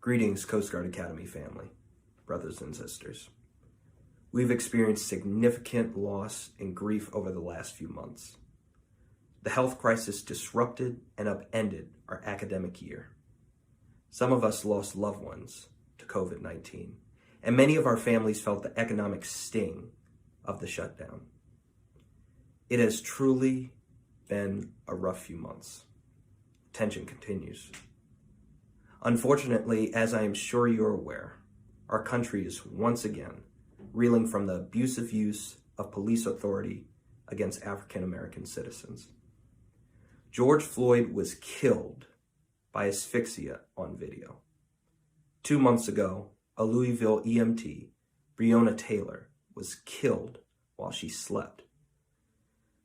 Greetings, Coast Guard Academy family, brothers and sisters. We've experienced significant loss and grief over the last few months. The health crisis disrupted and upended our academic year. Some of us lost loved ones to COVID-19, and many of our families felt the economic sting of the shutdown. It has truly been a rough few months. Tension continues. Unfortunately, as I am sure you're aware, our country is once again reeling from the abusive use of police authority against African American citizens. George Floyd was killed by asphyxia on video. 2 months ago, a Louisville EMT, Breonna Taylor, was killed while she slept.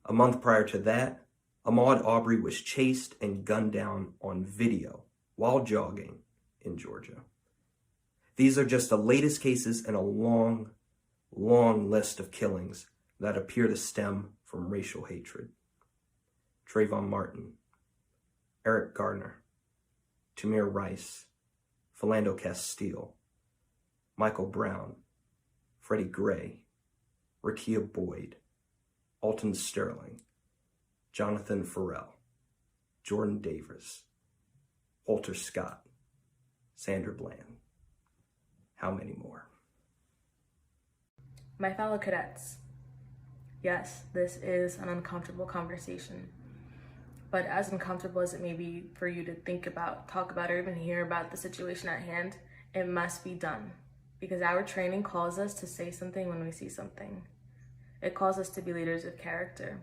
A month prior to that, Ahmaud Arbery was chased and gunned down on video while jogging in Georgia. These are just the latest cases in a long list of killings that appear to stem from racial hatred. Trayvon Martin, Eric Garner, Tamir Rice, Philando Castile, Michael Brown, Freddie Gray, Rekia Boyd, Alton Sterling, Jonathan Farrell, Jordan Davis, Walter Scott, Sandra Bland. How many more? My fellow cadets, yes, this is an uncomfortable conversation, but as uncomfortable as it may be for you to think about, talk about, or even hear about the situation at hand, it must be done because our training calls us to say something when we see something. It calls us to be leaders of character.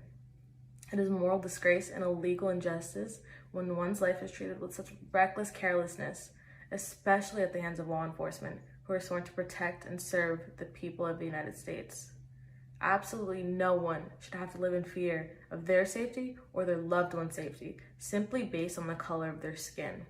It is a moral disgrace and a legal injustice when one's life is treated with such reckless carelessness, especially at the hands of law enforcement, who are sworn to protect and serve the people of the United States. Absolutely no one should have to live in fear of their safety or their loved one's safety, simply based on the color of their skin.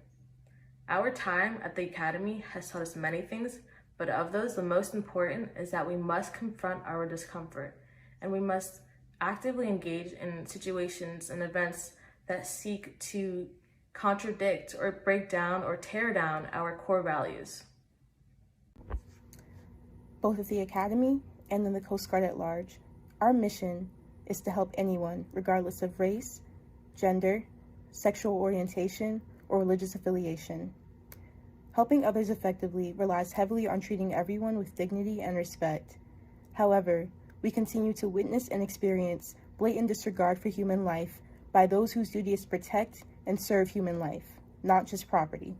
Our time at the Academy has taught us many things, but of those, the most important is that we must confront our discomfort, and we must actively engage in situations and events that seek to contradict or break down or tear down our core values. Both at the Academy and in the Coast Guard at large, our mission is to help anyone, regardless of race, gender, sexual orientation, or religious affiliation. Helping others effectively relies heavily on treating everyone with dignity and respect. However, we continue to witness and experience blatant disregard for human life by those whose duty is to protect and serve human life, not just property.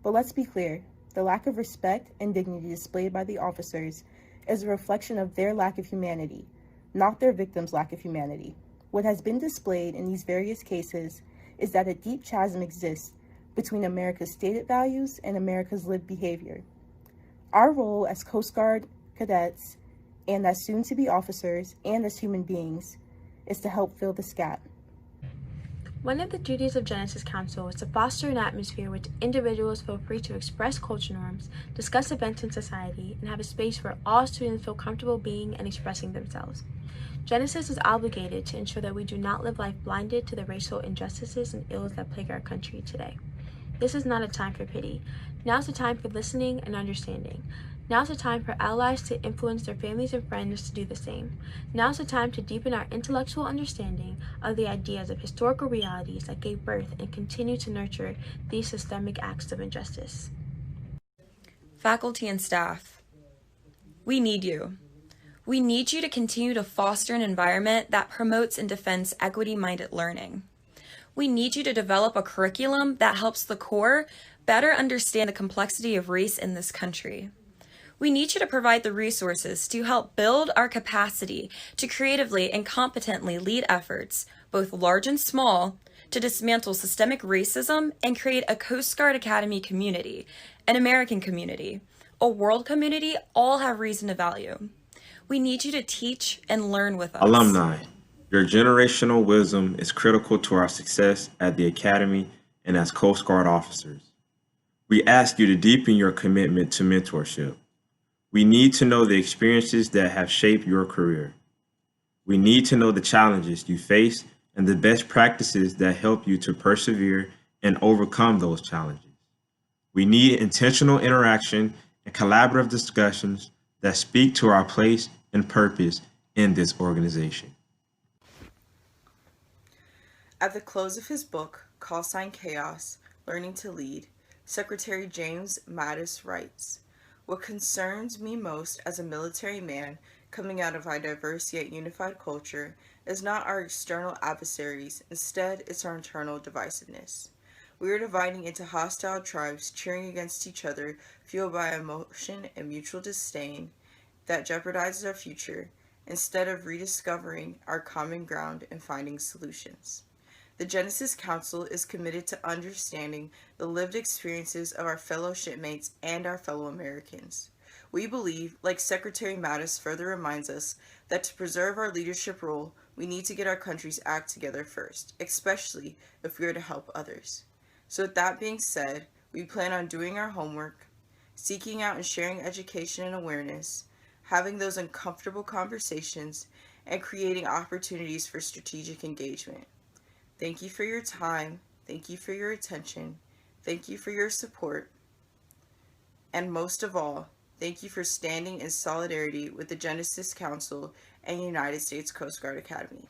But let's be clear, the lack of respect and dignity displayed by the officers is a reflection of their lack of humanity, not their victims' lack of humanity. What has been displayed in these various cases is that a deep chasm exists between America's stated values and America's lived behavior. Our role as Coast Guard cadets and as soon-to-be officers and as human beings is to help fill this gap. One of the duties of Genesis Council is to foster an atmosphere in which individuals feel free to express culture norms, discuss events in society, and have a space where all students feel comfortable being and expressing themselves. Genesis is obligated to ensure that we do not live life blinded to the racial injustices and ills that plague our country today. This is not a time for pity. Now's the time for listening and understanding. Now's the time for allies to influence their families and friends to do the same. Now's the time to deepen our intellectual understanding of the ideas of historical realities that gave birth and continue to nurture these systemic acts of injustice. Faculty and staff, we need you. We need you to continue to foster an environment that promotes and defends equity-minded learning. We need you to develop a curriculum that helps the core better understand the complexity of race in this country. We need you to provide the resources to help build our capacity to creatively and competently lead efforts, both large and small, to dismantle systemic racism and create a Coast Guard Academy community, an American community, a world community all have reason to value. We need you to teach and learn with us. Alumni, your generational wisdom is critical to our success at the Academy and as Coast Guard officers. We ask you to deepen your commitment to mentorship. We need to know the experiences that have shaped your career. We need to know the challenges you face and the best practices that help you to persevere and overcome those challenges. We need intentional interaction and collaborative discussions that speak to our place and purpose in this organization. At the close of his book, Call Sign Chaos, Learning to Lead, Secretary James Mattis writes, "What concerns me most as a military man coming out of a diverse yet unified culture is not our external adversaries, instead it's our internal divisiveness. We are dividing into hostile tribes cheering against each other, fueled by emotion and mutual disdain that jeopardizes our future, instead of rediscovering our common ground and finding solutions. The Genesis Council is committed to understanding the lived experiences of our fellow shipmates and our fellow Americans. We believe, like Secretary Mattis further reminds us, that to preserve our leadership role, we need to get our country's act together first, especially if we are to help others. So with that being said, we plan on doing our homework, seeking out and sharing education and awareness, having those uncomfortable conversations, and creating opportunities for strategic engagement. Thank you for your time. Thank you for your attention. Thank you for your support. And most of all, thank you for standing in solidarity with the Genesis Council and United States Coast Guard Academy."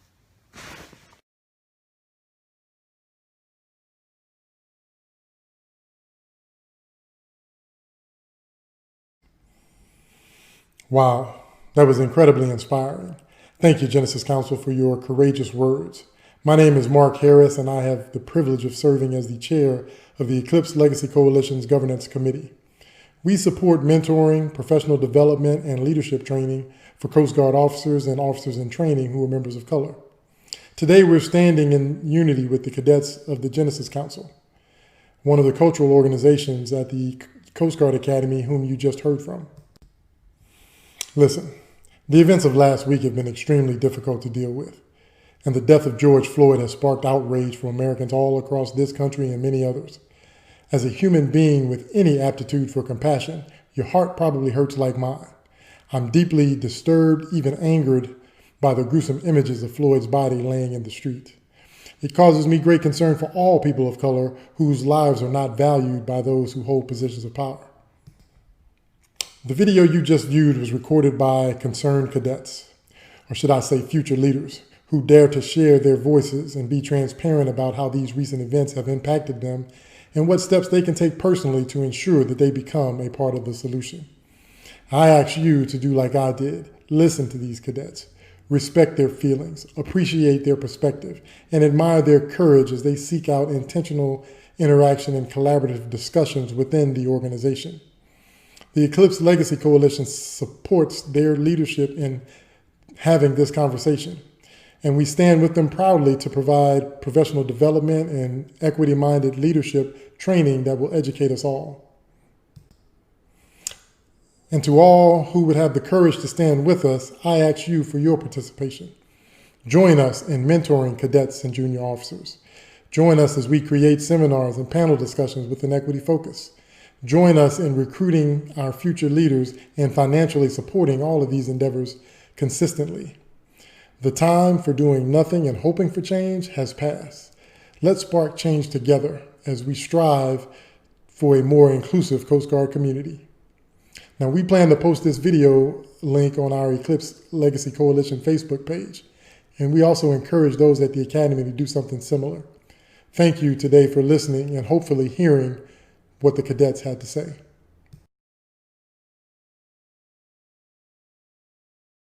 Wow, that was incredibly inspiring. Thank you, Genesis Council, for your courageous words. My name is Mark Harris, and I have the privilege of serving as the chair of the Eclipse Legacy Coalition's Governance Committee. We support mentoring, professional development, and leadership training for Coast Guard officers and officers in training who are members of color. Today, we're standing in unity with the cadets of the Genesis Council, one of the cultural organizations at the Coast Guard Academy whom you just heard from. Listen, the events of last week have been extremely difficult to deal with, and the death of George Floyd has sparked outrage from Americans all across this country and many others. As a human being with any aptitude for compassion, your heart probably hurts like mine. I'm deeply disturbed, even angered, by the gruesome images of Floyd's body laying in the street. It causes me great concern for all people of color whose lives are not valued by those who hold positions of power. The video you just viewed was recorded by concerned cadets, or should I say future leaders, who dare to share their voices and be transparent about how these recent events have impacted them and what steps they can take personally to ensure that they become a part of the solution. I ask you to do like I did. Listen to these cadets, respect their feelings, appreciate their perspective, and admire their courage as they seek out intentional interaction and collaborative discussions within the organization. The Eclipse Legacy Coalition supports their leadership in having this conversation, and we stand with them proudly to provide professional development and equity-minded leadership training that will educate us all. And to all who would have the courage to stand with us, I ask you for your participation. Join us in mentoring cadets and junior officers. Join us as we create seminars and panel discussions with an equity focus. Join us in recruiting our future leaders and financially supporting all of these endeavors consistently. The time for doing nothing and hoping for change has passed. Let's spark change together as we strive for a more inclusive Coast Guard community. Now, we plan to post this video link on our Eclipse Legacy Coalition Facebook page, and we also encourage those at the Academy to do something similar. Thank you today for listening and hopefully hearing what the cadets had to say.